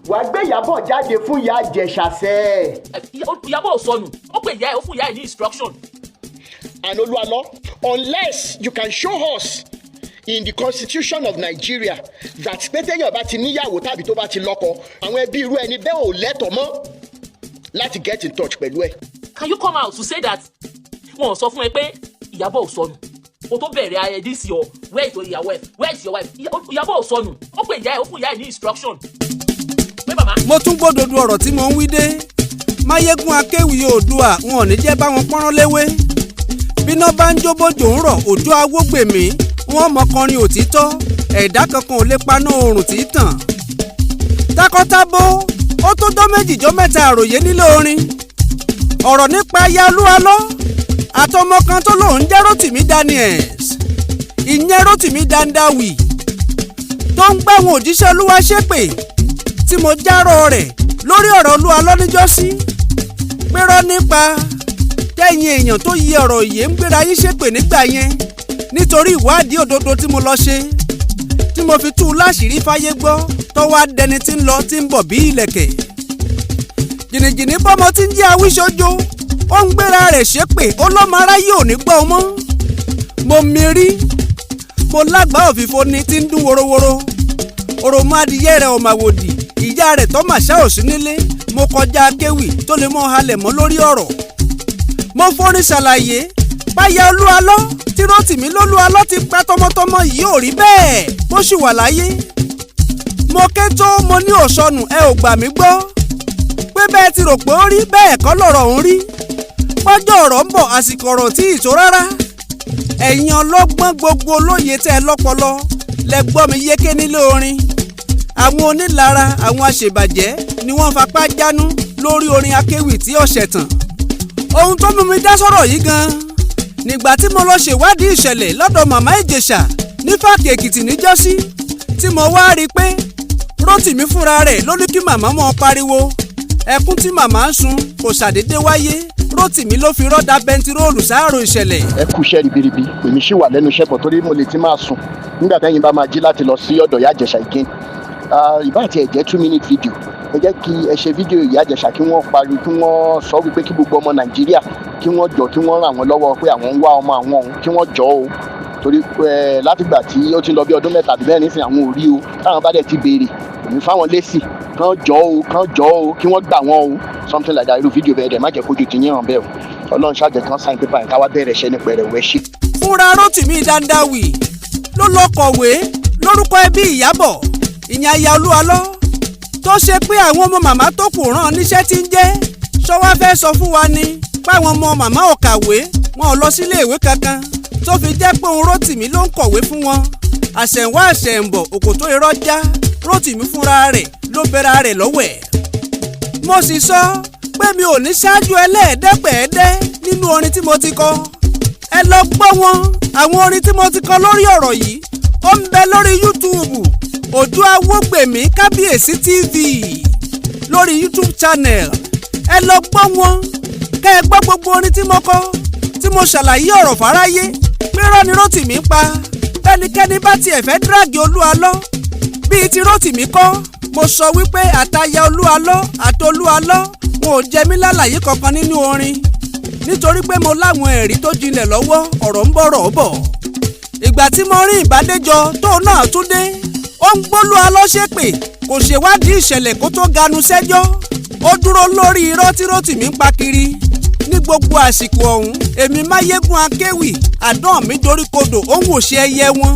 wàá gbé Ìyábọ̀ jáde fún ìyá Ìjẹ̀ṣà sẹ́. Ìyábọ̀ ò sọnù ó pè ìyá ẹ̀ ó fún ìyá ẹ̀ ní instruction. And Olu Alo, unless you can show us in the constitution of Nigeria that pétéyàn bá ti níyàwó tàbí tó bá ti lọ́kọ àwọn ẹbí irú ẹni bẹ́ẹ̀ ò lẹ́tọ̀ọ́ mọ́ láti get in touch pẹ̀lú ẹ. Can you come out to say that wọn ò sọ fún ẹ pé Ìyábọ̀ ò sọnù o tó bẹ̀rẹ̀ ayé this your where is your wife Ìyábọ̀ ò sọnù ó pè ìyá ẹ̀ ó fún ìyá ẹ̀ ní instruction. mo tún gbódòdó ọ̀rọ̀ tí mo ń wí dé Mayegun Akewi Oòduà wọn ò ní jẹ́ bá wọn pọ́nrán léwé bíná bá ń jó bójò ń rọ̀ Ojo Awogbemi wọn mọkànrin òtítọ́ ẹ̀dá kankan ò lè paná oòrùn tí ì tàn. takọ́tábó ó tó jọ́ méjì jọ́ mẹ́ta àròyé nílé orin ọ̀rọ̀ nípa aya Olú Alọ àtọmọ kan tó lòun jẹ́ Rotimi Daniels ìyẹn Rotimi Dandawi tó ń gbáwọn òjíṣẹ́ Olúwa ṣépè tí mo járọ rẹ̀ lórí ọ̀rọ̀ Olú Alọ níjọ́sí pérọ́ nípa kẹ́yìn èèyàn tó yí ọ̀rọ̀ yìí ń gbéra yín ṣépè nígbà yẹn nítorí ìwádìí òdodo tí mo lọ ṣe tí mo fi tú láṣìírí fáyé gbọ́ tó wá dẹni tí ń lọ tí ń bọ̀ bí ìlẹ̀kẹ̀. jìnnìjìnnì bọ́mọ tí ń jẹ́ awíṣojo ó ń gbéra rẹ̀ ṣépè ó lọ́mọ aráyé ò ní gbọ́ ọmọ. mo mirí mo lágbàá òfìfo ni tí ń dún worowóró òròmọ adìyẹ rẹ̀ ọ̀mà wòdì ìyá rẹ̀ tó màṣá ò sí nílé mo kọjá Akewi tó lè mọ́ halẹ̀ mọ́ lórí ọ̀rọ̀. mo forin ṣàlàyé báyà Olú Alọ tí Rotimi lólú Alọ ti pa tọmọtọmọ yìí ò rí bẹ́ẹ̀ bó sì wà láyé. mo ké tó mo ní òsọnù ẹ ò gbà mí gbọ́ pé bẹ́ẹ̀ ti rò pé ó rí bẹ́ẹ̀ kọ́ lọ̀rọ̀ òun rí pọ́jọ́ ọ̀rọ̀ ń bọ̀ àsìkò ọ̀rọ̀ tí ì tó rárá. ẹ̀yin ọlọ́gbọ́n gbogbo olóye tẹ́ ẹ lọ́pọlọ lẹ gbọ́ mi yéké nílé orin. àwọn onílara àwọn àṣebàjẹ́ ni wọ́n fapá jánu lórí orin Akewi tí ọ̀sẹ̀ tàn. ohun tó mú mi dá sọ̀rọ̀ yìí gan-an nígbà tí mo lọ ṣèwádìí ìṣẹ̀lẹ̀ lọ́dọ̀ màmá Ìjẹ̀ṣà ní Fáàkì Èkìtì níjọ́sí tí mo wá rí i pé Rotimi fúnra rẹ̀ ló ní kí màmá mọ́ pariwo ẹkún tí màmá ń sun kò ṣàdédé wáyé Rotimi ló fi rọ́dà bẹntiróòlù sáàrò ìṣẹ̀lẹ̀. ẹ kú iṣẹ́ ribiribi èmi ṣì wà lẹ́nu iṣẹ́ bọ̀ torí mo lè ti máa sùn nígbà tẹ́yìn bá máa jí láti lọ sí ọ̀dọ̀ ìyá Ìjẹ̀ṣà again. ìbá àti ẹ̀jẹ̀ 2-minute video ẹ jẹ́ kí ẹ ṣe fídíò ìyá Ìjẹ̀ṣà kí wọ́n pariwo kí wọ́n sọ wípé kí gbogbo ọmọ Nàìjíríà kí wọ́n jọ kí wọ́n ràn wọ́n lọ́wọ́ pé àwọn ń wá ọmọ àwọn òun kí wọ́n jọ o torí látìgbà tí ó ti lọ bí ọdún mẹ́ta àbí bẹ́ẹ̀ nísìnyí àwọn ò rí o táwọn bá dẹ̀ ti béèrè èmi fáwọn lésì kán jọ o kí wọ́n gbà wọ́n o something like that irú fídíò bẹ́ẹ̀ dẹ̀ má jẹ́ kójú ti yín hàn bẹ́ẹ̀ o Ọlọ́run ṣàjẹ́ kan sign paper yẹn káwá bẹ̀rẹ̀ iṣẹ́ nípa ẹ̀rẹ̀ wẹ́ ṣe. fúnra Rotimi Dandawi ló lọ kọ̀wé lórúkọ ẹbí Ìyábọ̀ ìyẹn aya Olú Alọ tó ṣe pé àwọn ọmọ màmá tó kù rán níṣẹ́ tí ń jẹ́ ṣọwọ́ fẹ́ sọ fún wa ni páwọn ọmọ màmá ò kàwé wọn ò lọ sílé ìwé kankan tó fi jẹ́ pé òun Rotimi ló ń kọ̀wé fún wọn àṣẹ̀wá àṣẹ̀ǹbọ̀ òkòtó irọ́ já Rotimi fúnra rẹ̀ ló bẹ̀rẹ̀ rẹ̀ lọ́wọ́ ẹ̀. mo sì sọ pé mi ò ní ṣáájú ẹlẹ́ẹ̀dẹ́gbẹ̀ẹ́dẹ́ nínú orin tí mo ti kọ ẹ lọ gbọ́ wọn àwọn orin tí mo ti kọ lórí ọ̀rọ̀ yìí ó ń bẹ lórí YouTube Ojo Awogbemi Kábíyèsí TV lórí YouTube channel ẹ lọ gbọ́ wọn kẹ́ ẹ gbọ́ gbogbo orin tí mo kọ tí mo ṣàlàyé ọ̀rọ̀ fáráyé pérọ́ ni Rotimi pa ẹnikẹ́ni bá tiẹ̀ fẹ́ díràgì Olú Alọ bíi ti Rotimi kọ́ mo sọ wípé àtaya Olú Alọ àtolú Alọ wọn ò jẹ mí lálàyé kankan nínú orin nítorí pé mo láwọn ẹ̀rí tó jinlẹ̀ lọ́wọ́ ọ̀rọ̀ ń bọ̀rọ̀ bọ̀. ìgbà tí mo rí Badejo tó náà tún dé ó ń gbólú Alọ ṣépè kò ṣèwádìí ìṣẹ̀lẹ̀ kó tó ganu sẹ́jọ́ ó dúró lórí irọ́ tí Rotimi ń pa kiri ní gbogbo àsìkò ọ̀hún èmi Mayegun Akewi àdán mi dorí kodò ó ń wòṣe ẹyẹ wọn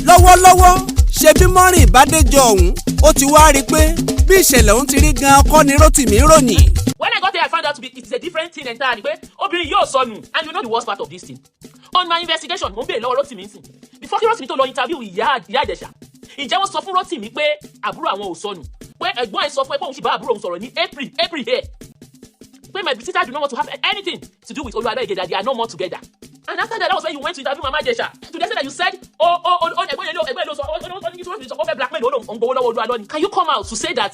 lọ́wọ́lọ́wọ́ ṣe bí mọ́rin Badejo ọ̀hún ó ti wá rí i pé bí ìṣẹ̀lẹ̀ ọ̀hún ti rí gan-an kọ́ ni Rotimi ròyìn. When I got there, I found out it is a different thing entirely. Pé obìnrin yóò sọnù, and you know the worst part of this thing. On my investigation, mo ń béèrè lọ́wọ́ Rotimi nsìn. Before kí Rotimi tó lọ interview ìyá Ìjẹ̀ṣà, ǹjẹ́ wọ́n sọ fún Rotimi pé àbúrò àwọn ò sọnù? Pé ẹ̀gbọ́n ẹ̀ sọ fún ẹ pé òun sì bá àbúrò òun sọ̀rọ̀ ní April here. Pé my sister do not want to have anything to do with Olú Alọ again, that they are no more together. And after that was when you went to interview Mama Ìjẹ̀ṣà. Today said that you said, ẹ̀gbọ́n ló sọ blackmail òun gbowó lọ́wọ́ Olú Alọ ni. Can you come out to say that?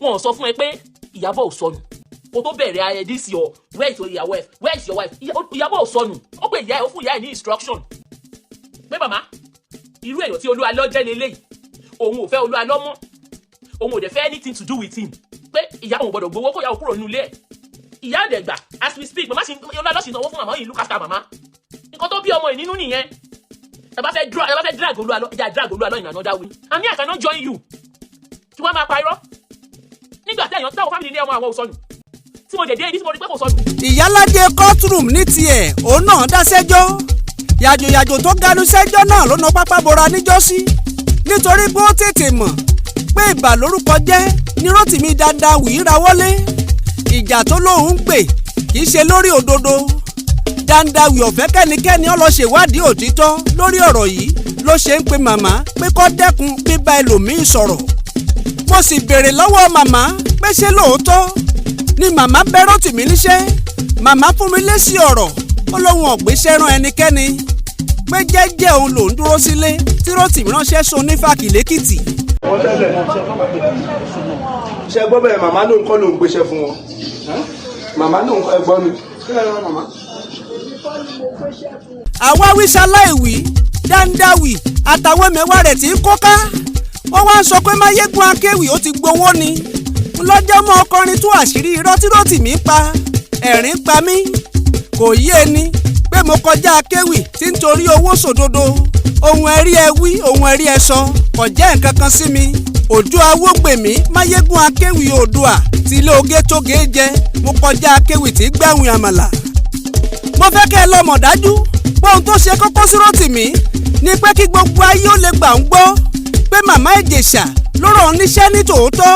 Wọ́n sọ fún ẹ pé Ìyábọ̀ ò sọnù. O tó bẹ̀rẹ̀ ayé this your where is your wife Ìyábọ̀ ò sọnù ó pè ìyá ẹ̀ ó fún ìyá ẹ̀ ní instruction pé màmá irú èèyàn tí Olú Alọ jẹ́ lélẹ́yìí òun ò fẹ́ Olú Alọ mọ́ òun ò dẹ̀ fẹ́ anything to do with him pé ìyá òun gbọ́dọ̀ gbowó kó ìyá òun kúrò nínú ilé ẹ̀. Ìyá àdẹ̀ gbà as we speak màmá sì lọ́sìn náwó fún màmá yìí look after màmá. Nǹkan tó bí ọmọ ẹ̀ nínú nìyẹn. Ẹ bá fẹ́ drag Olú Alọ ẹja drag Olú Alọ in another way. And me I cannot join you. Tí wọ́n máa pa irọ́. Nígbà tí èèyàn táwọn family ní ọmọ àwọn ò sọnù. Tí mo dẹ̀ dé ibi tí mo rí pé kò sọnù. Ìyálájẹ courtroom ní tiẹ̀ òun náà dá sẹ́jọ́ yàjòyàjò tó ganu sẹ́jọ́ náà ló na pápá bora níjọ́sí nítorí pé ó tètè mọ̀ pé ìbà lórúkọ jẹ́ ní Rotimi dandan wì í rawọ́lé ìjà tó lóun ń pè kì í ṣe lórí òdodo dandan wì ọ̀fẹ́ kẹ́nikẹ́ni ó lọ ṣèwádìí òtítọ́ lórí ọ̀rọ̀ yìí ló ṣe ń pe màmá pé kó dẹ́kun bíbá ẹlòmíín sọ̀rọ̀ mo sì béèrè lọ́wọ́ màmá pé ṣé lóòótọ́ ni màmá bẹ̀ Rotimi níṣẹ́ màmá fún mi lésì ọ̀rọ̀ ó lóun ọ̀gbẹ́sẹ̀ rán ẹnikẹ́ni pé jẹ́jẹ́ òun lòún dúró sílé tí Rotimi ránṣẹ́ sun nífàkì lẹ́kìtì. ṣe gbọ́ bẹ́ẹ̀ màmá ló ń kọ́ ló ń gbéṣẹ́ fún wọn màmá ló ń kọ́ ẹgbọ́n mi. àwa wíṣà láìwí dáńdáwì àtàwọn mẹ́wàá rẹ̀ tí ń kóká wọ́n wá ń sọ pé Mayegun Akewi ó ti gbowó ni lọ́jọ́ mọ́ ọkọrin tú àṣírí irọ́ tí Rotimi pa ẹ̀rín pa mí kò yé ni pé mo kọjá Akewi tí ń torí owó sòdodo ohun ẹ̀rí ẹ wí ohun ẹ̀rí ẹ sọ kò jẹ́ nǹkan kan sí mi Ojo Awogbemi Mayegun Akewi Oòduà tí ilé oge tóge jẹ mo kọjá Akewi tí gbẹ̀wìn àmàlà. mo fẹ́ kẹ́ ẹ lọ́mọ̀ dájú pé ohun tó ṣe kókó sí Rotimi ni pé kí gbogbo ayé ó lè gbà ń gbọ́ pé màmá Ìjẹ̀ṣà ló rán níṣẹ́ ní tòótọ́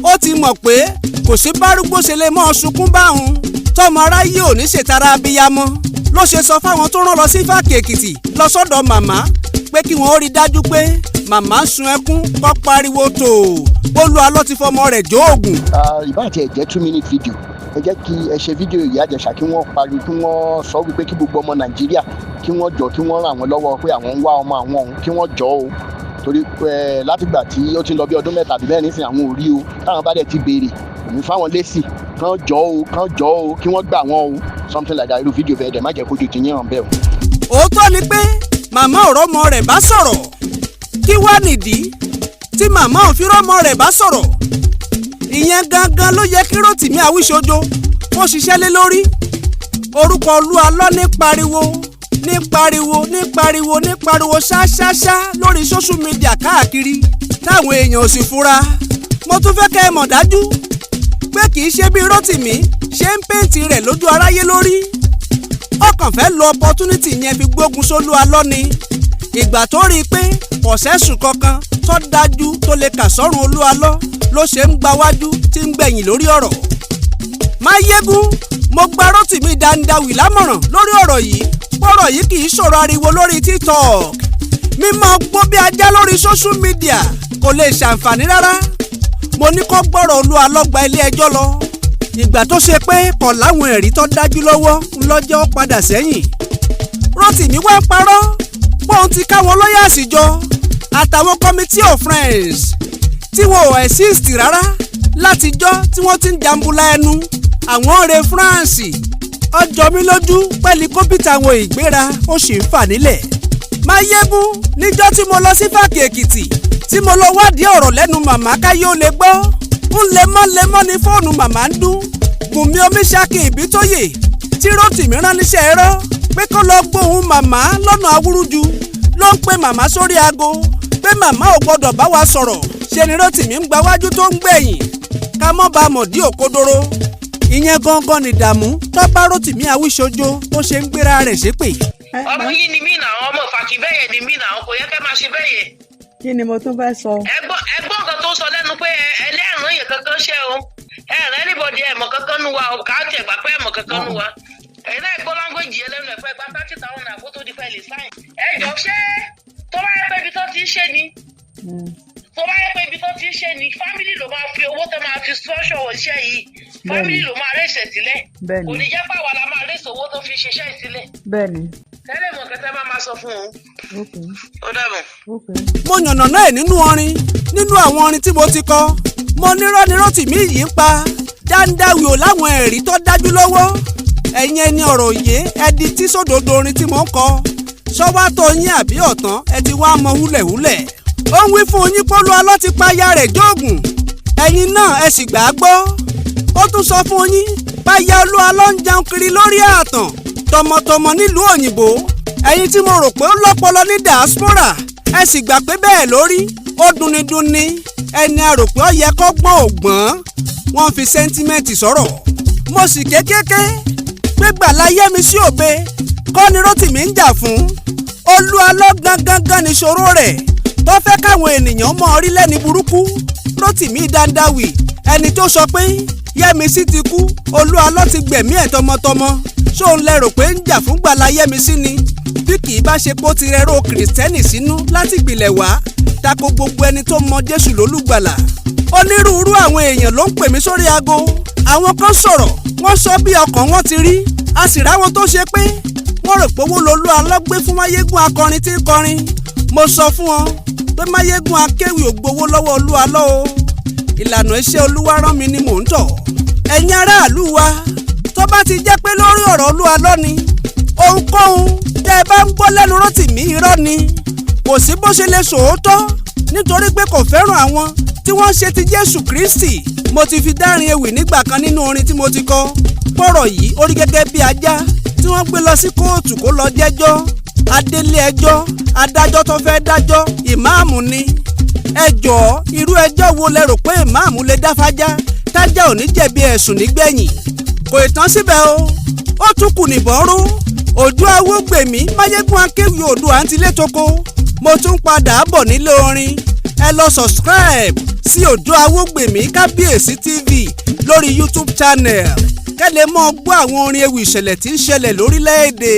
ó ti mọ̀ pé kò sí bárúgbó ṣe lè mọ́ sunkún báhùn tọmọ aráyé ò ní ṣètara abiyamọ ló ṣe sọ fáwọn tó rán lọ sí Fáàkì Èkìtì lọ sọ́dọ̀ màmá pé kí wọ́n ó rí dájú pé màmá ń sun ẹkún kó pariwo tó Olú Alọ ti fọmọ rẹ̀ jóògùn. ìbáàtì ẹ̀ jẹ́ 2-minute video ẹ jẹ́ kí ẹ ṣe fídíò Ìyá Ìjẹ̀ṣà kí wọ́n pariwo kí wọ́n sọ wípé kí gbogbo ọmọ Nàìjíríà kí wọ́n jọ kí wọ́n ràn wọ́n lọ́wọ́ pé àwọn ń wá ọmọ àwọn ọ̀hún kí wọ́n jọ o torí látìgbà tí ó ti lọ bí ọdún mẹ́ta àbí mẹ́rin nísìnyí àwọn ò rí o táwọn bá dẹ̀ ti béèrè òun fáwọn lésì kán jọ o kí wọ́n gbà wọ́n o something like that irú fídíò bẹ́ẹ̀ dẹ̀ má jẹ́ kójú ti yín hàn bẹ́ẹ̀ o. òótọ́ ni pé màmá ọ̀rọ̀mọ rẹ̀ bá sọ̀rọ̀ kí wá nìdí tí màmá ò fi rọ́mọ rẹ̀ bá sọ̀rọ̀ ìyẹn gangan ló yẹ kí Rotimi Awíṣojo kó ṣiṣẹ́ lé lórí orúkọ Olú Alọ ní pariwo ṣáṣáṣá lórí social media káàkiri táwọn èèyàn ò sì fura mo tún fẹ́ kẹ́ ẹ mọ̀ dájú pé kì í ṣe bí Rotimi ṣe ń pèntì rẹ̀ lójú aráyé lórí ọkàn fẹ́ lo opportunity yẹn fi gbógun sólú Alọ ni ìgbà tó rí i pé ọ̀sẹ̀sùn kankan tó dájú tó lè kà sọ́run Olú Alọ ló ṣe ń gbawájú tí ń gbẹ̀yìn lórí ọ̀rọ̀ Mayegun mo gba Rotimi dandawi lámọ̀ràn lórí ọ̀rọ̀ yìí kì í ṣòro ariwo lórí TikTok mímọ́ gbó bí ajá lórí social media kò lè ṣàǹfààní rárá mo ní kó gbọ́rọ̀ Olú Alọ gba ilé ẹjọ́ lọ ìgbà tó ṣe pé kò láwọn ẹ̀rí tó dájú lọ́wọ́ ńlọ́jọ́ padà sẹ́yìn Rotimi wá ń parọ́ bóun ti káwọn lọ́yàsì jọ àtàwọn committee of friends tí wọn ò exist rárá látijọ́ tí wọ́n ti ń jambula ẹnu àwọn ọ̀rẹ́ France ọjọ́ mi lójú pẹ̀lú kọ́mpútà àwọn ìgbéra ó sì ń fà nílẹ̀ Mayegun níjọ́ tí mo lọ sí Fáàkì Èkìtì tí mo lọ wádìí ọ̀rọ̀ lẹ́nu màmá káyé ó lè gbọ́ ń lemọ́lemọ́ ní fóònù màmá ń dún Bùnmi Omiṣaki Ìbítóyè tí Rotimi rán níṣẹ́ ẹ̀rọ pé kó lọ gbóhùn màmá lọ́nà awúrúju ló ń pe màmá sórí aago pé màmá ò gbọ́dọ̀ bá wa sọ̀rọ̀ ṣe ni Rotimi ń gbawájú tó ń gbẹ̀yìn ká mọ́ bá mọ̀ dí òkodoro ìyẹn gangan nìdààmú tó bá Rotimi Awíṣojo tó ṣe ń gbéra rẹ̀ ṣépè. ọmọ yìí ni mí náà ọmọ Fàkì bẹ́yẹ̀ ni mí náà kò yẹ kẹ́ máa ṣe bẹ́yẹ̀. kí ni mo tún fẹ́ sọ. ẹgbọ́n nǹkan tó sọ lẹ́nu pé ẹlẹ́rìn yẹn kankan ṣe o ẹ̀rìn anybody ẹ̀mọ̀ kankan nu wa káàtì ẹ̀gbà pé ẹ̀mọ̀ kankan nu wa ẹ̀yin náà gbọ́ language yẹn lẹ́nu ẹ̀fọ́ ẹ̀gbà 30,000 naira kó tó di fẹ́ẹ̀lì sáìn. ẹ jọ ṣé tó bá yẹ pé ibi tó ti ń ṣe ni family ló máa fi owó tó máa fi structure iṣẹ́ yìí family ló máa rẹ̀ṣẹ̀ sílẹ̀ kò ní jẹ́ pàwọ́ la máa rẹ̀ṣẹ̀ owó tó fi ṣiṣẹ́ ìsílẹ̀. bẹ́ẹ̀ni. tẹ́lẹ̀ mọ̀ kẹtẹ́ máa sọ fún un. ó dàbọ̀. mo yànnàná ẹ̀ nínú àwọn orin tí mo ti kọ mo nírọ́ ni Rotimi yìí ń pa dáńdáwì ò láwọn ẹ̀rí tó dájú lọ́wọ́ ẹ̀yin ẹni ọ̀rọ̀ òye ẹdi tí sódodo orin tí mo ń kọ sọ́wọ́ tó yín àbí ọ̀tán ẹ ti wá mọ húlẹ̀húlẹ̀ ó ń wí fún yín pé Olú Alọ ti pa aya rẹ̀ jóògùn ẹ̀yin náà ẹ sì gbà á gbọ́. ó tún sọ fún yín páyà Olú Alọ ń jẹun kiri lórí ààtàn tọmọtọmọ nílùú òyìnbó. ẹ̀yin tí mo rò pé ó lọ́pọlọ ní diaspora ẹ sì gbà pé bẹ́ẹ̀ lórí. ó dunni ẹni a rò pé ó yẹ kó gbọ́n ògbọ́n wọ́n fi sẹ́ńtímẹ́ǹtì sọ̀rọ̀. mo sì kékeré pé gbàláyé mi sí òbe kọ́ ni Rotimi ń jà fún. Olú Alọ gangan níṣòro rẹ̀ tó fẹ́ káwọn ènìyàn mọ orí lẹ́ni burúkú. Rotimi dandawi ẹni tó sọ pé Yẹ́misí ti kú Olú Alọ ti gbẹ̀mí ẹ̀ tọmọtọmọ ṣóun lẹ rò pé ń jà fún gbàlà Yẹ́misí ni bí kì í bá ṣe pé ó ti rẹ́rọ kìrìsìtẹ́nì sínú láti ìpìlẹ̀ wá tako gbogbo ẹni tó mọ Jésù lólùgbàlà. onírúurú àwọn èèyàn ló ń pè mí sórí aago. àwọn kan sọ̀rọ̀ wọ́n sọ bí ọkàn wọn ti rí. a sì ráwọn tó ṣe pé wọ́n rò pé owó lolú Alọ gbé fún Mayegun akọrin tí ń kọrin. mo sọ fún wọn pé Mayegun Akewi ò gbowó lọ́wọ́ Olú Alọ o. ìlànà iṣẹ́ Olúwa rán mi ni mò ń tọ̀. ẹ̀yin aráàlú wa tó bá ti jẹ́ pé lórí ọ̀rọ̀ Olú Alọ ni ohunkóhun tẹ́ ẹ bá ń gbọ́ lẹ́nu Rotimi irọ́ ni. kò sí bó ṣe lè sòótọ́ nítorí pé kò fẹ́ràn àwọn tí wọ́n ṣe ti Jésù Kristi. mo ti fi dárin ewì nígbà kan nínú orin tí mo ti kọ. pọ̀rọ̀ yìí ó rí gẹ́gẹ́ bí ajá tí wọ́n gbé lọ sí kóòtù kó lọ jẹ́jọ́. adélé ẹjọ́ adájọ́ tó fẹ́ dájọ́ ìmáàmù ni. ẹ jọ̀ọ́ irú ẹjọ́ wo lẹ rò pé ìmáàmù lè dá fájá tájá ò ní jẹ̀bi ẹ̀sùn nígbẹ̀yìn. kò tán síbẹ̀ o ó tún kù nìbọn rú. Ojo Awogbemi Mayegun Akewi Oòduà àǹtílétoko. mo tún padà bọ̀ nílé orin. ẹ lọ subscribe sí Ojo Awogbemi Kábíyèsí TV lórí YouTube channel kẹ́ lè mọ̀ gbọ́ àwọn orin ewì ìṣẹ̀lẹ̀ tí ń ṣẹlẹ̀ lórílẹ̀‐èdè.